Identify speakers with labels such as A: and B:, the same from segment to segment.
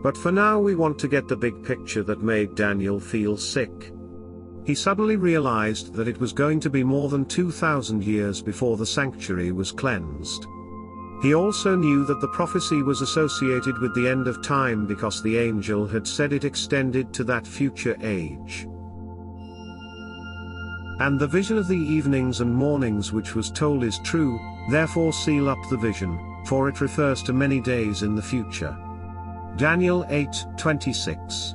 A: But for now we want to get the big picture that made Daniel feel sick. He suddenly realized that it was going to be more than 2,000 years before the sanctuary was cleansed. He also knew that the prophecy was associated with the end of time because the angel had said it extended to that future age. And the vision of the evenings and mornings which was told is true, therefore seal up the vision, for it refers to many days in the future. Daniel 8:26.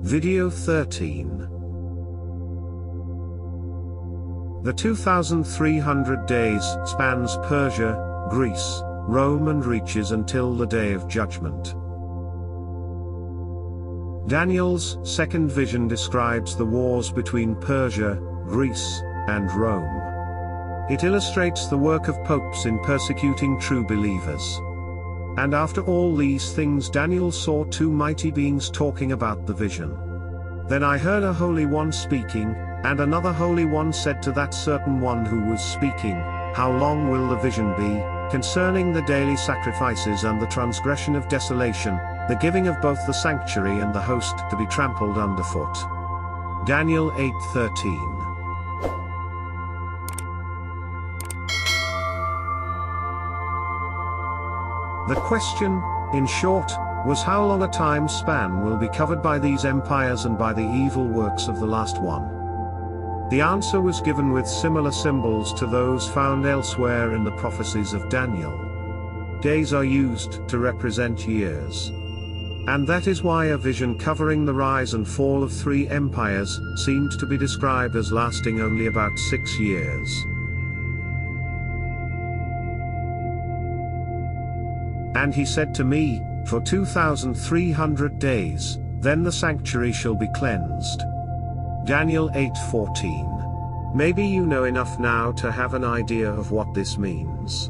A: Video 13. The 2,300 days spans Persia, Greece, Rome and reaches until the Day of Judgment. Daniel's second vision describes the wars between Persia, Greece, and Rome. It illustrates the work of popes in persecuting true believers. And after all these things Daniel saw two mighty beings talking about the vision. Then I heard a holy one speaking, and another holy one said to that certain one who was speaking, How long will the vision be, concerning the daily sacrifices and the transgression of desolation, the giving of both the sanctuary and the host to be trampled underfoot? Daniel 8:13. The question, in short, was how long a time span will be covered by these empires and by the evil works of the last one. The answer was given with similar symbols to those found elsewhere in the prophecies of Daniel. Days are used to represent years. And that is why a vision covering the rise and fall of three empires seemed to be described as lasting only about 6 years. And he said to me, For 2,300 days, then the sanctuary shall be cleansed. Daniel 8:14. Maybe you know enough now to have an idea of what this means.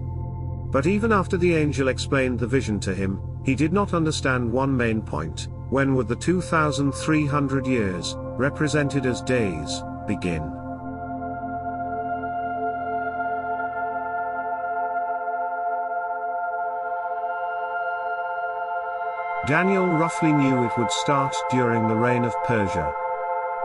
A: But even after the angel explained the vision to him, he did not understand one main point: when would the 2,300 years, represented as days, begin? Daniel roughly knew it would start during the reign of Persia.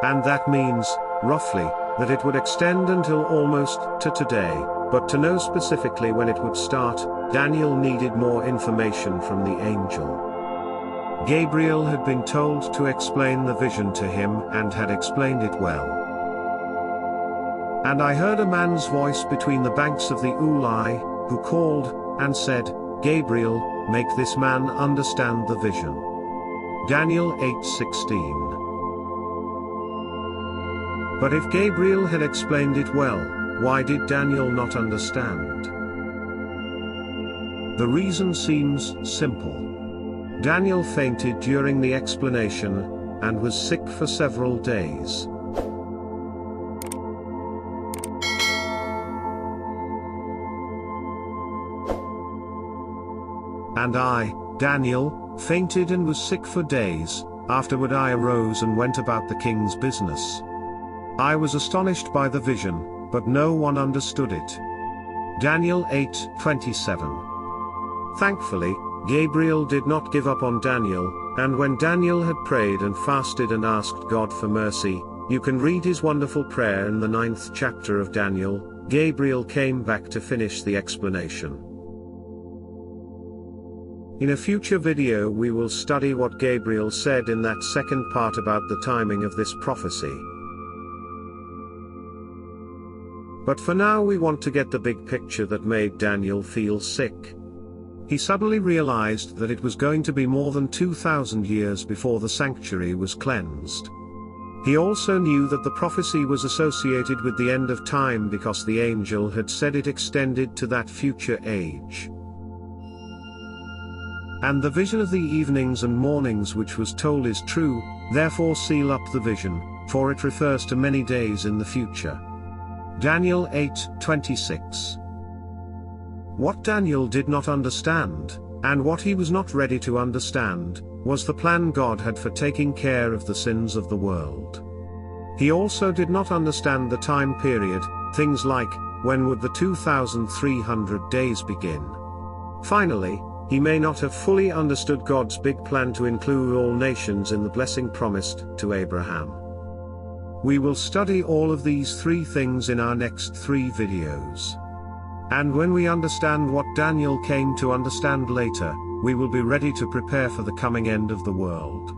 A: And that means, roughly, that it would extend until almost to today, but to know specifically when it would start, Daniel needed more information from the angel. Gabriel had been told to explain the vision to him and had explained it well. And I heard a man's voice between the banks of the Ulai, who called, and said, Gabriel, make this man understand the vision. Daniel 8:16. But if Gabriel had explained it well, why did Daniel not understand? The reason seems simple. Daniel fainted during the explanation, and was sick for several days. And I, Daniel, fainted and was sick for days. Afterward I arose and went about the king's business. I was astonished by the vision, but no one understood it. Daniel 8:27. Thankfully, Gabriel did not give up on Daniel, and when Daniel had prayed and fasted and asked God for mercy, you can read his wonderful prayer in the 9th chapter of Daniel, Gabriel came back to finish the explanation. In a future video we will study what Gabriel said in that second part about the timing of this prophecy. But for now we want to get the big picture that made Daniel feel sick. He suddenly realized that it was going to be more than 2,000 years before the sanctuary was cleansed. He also knew that the prophecy was associated with the end of time because the angel had said it extended to that future age. And the vision of the evenings and mornings which was told is true, therefore seal up the vision, for it refers to many days in the future. Daniel 8:26. What Daniel did not understand, and what he was not ready to understand, was the plan God had for taking care of the sins of the world. He also did not understand the time period, things like, when would the 2,300 days begin? Finally, he may not have fully understood God's big plan to include all nations in the blessing promised to Abraham. We will study all of these three things in our next 3 videos. And when we understand what Daniel came to understand later, we will be ready to prepare for the coming end of the world.